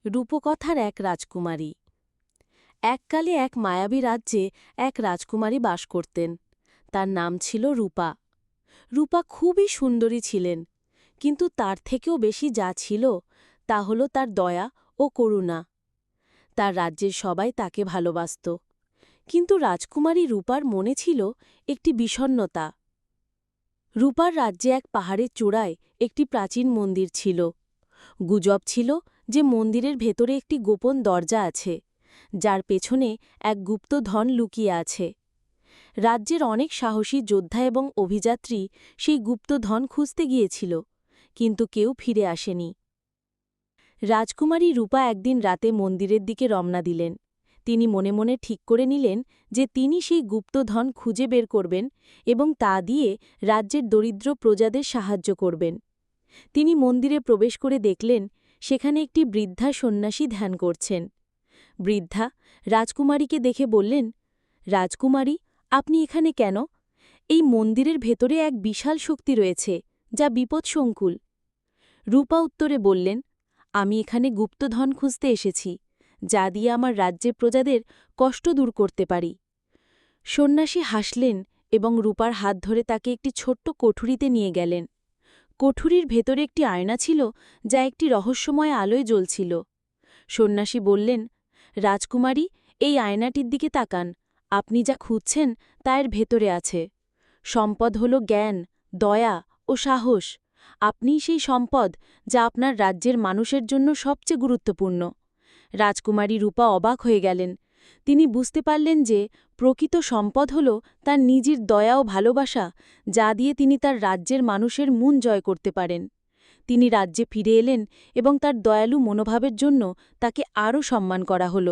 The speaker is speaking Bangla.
রূপকথার এক রাজকুমারী। এককালে এক মায়াবী রাজ্যে এক রাজকুমারী বাস করতেন। তার নাম ছিল রূপা। রূপা খুবই সুন্দরী ছিলেন, কিন্তু তার থেকেও বেশি যা ছিল তা হল তার দয়া ও করুণা। তার রাজ্যের সবাই তাকে ভালোবাসত, কিন্তু রাজকুমারী রূপার মনে ছিল একটি বিষণ্ণতা। রূপার রাজ্যে এক পাহাড়ের চূড়ায় একটি প্রাচীন মন্দির ছিল। গুজব ছিল যে মন্দিরের ভেতরে একটি গোপন দরজা আছে, যার পেছনে এক গুপ্ত ধন লুকিয়ে আছে। রাজ্যের অনেক সাহসী যোদ্ধা এবং অভিযাত্রী সেই গুপ্ত ধন খুঁজতে গিয়েছিল, কিন্তু কেউ ফিরে আসেনি। রাজকুমারী রূপা একদিন রাতে মন্দিরের দিকে রওনা দিলেন। তিনি মনে মনে ঠিক করে নিলেন যে তিনি সেই গুপ্ত ধন খুঁজে বের করবেন এবং তা দিয়ে রাজ্যের দরিদ্র প্রজাদের সাহায্য করবেন। তিনি মন্দিরে প্রবেশ করে দেখলেন সেখানে একটি বৃদ্ধা সন্ন্যাসী ধ্যান করছেন। বৃদ্ধা রাজকুমারীকে দেখে বললেন, রাজকুমারী, আপনি এখানে কেন? এই মন্দিরের ভেতরে এক বিশাল শক্তি রয়েছে, যা বিপদসংকুল। রূপা উত্তরে বললেন, আমি এখানে গুপ্তধন খুঁজতে এসেছি, যা দিয়ে আমার রাজ্যের প্রজাদের কষ্ট দূর করতে পারি। সন্ন্যাসী হাসলেন এবং রূপার হাত ধরে তাকে একটি ছোট্ট কোঠুরিতে নিয়ে গেলেন। কোঠুরির ভেতরে একটি আয়না ছিল, যা একটি রহস্যময় আলোয় জ্বলছিল। সন্ন্যাসী বললেন, রাজকুমারী, এই আয়নাটির দিকে তাকান। আপনি যা খুঁজছেন তা এর ভেতরে আছে। সম্পদ হল জ্ঞান, দয়া ও সাহস। আপনিই সেই সম্পদ যা আপনার রাজ্যের মানুষের জন্য সবচেয়ে গুরুত্বপূর্ণ। রাজকুমারী রূপা অবাক হয়ে গেলেন। তিনি বুঝতে পারলেন যে প্রকৃত সম্পদ হল তার নিজের দয়া ও ভালোবাসা, যা দিয়ে তিনি তার রাজ্যের মানুষের মন জয় করতে পারেন। তিনি রাজ্যে ফিরে এলেন এবং তার দয়ালু মনোভাবের জন্য তাকে আরও সম্মান করা হল।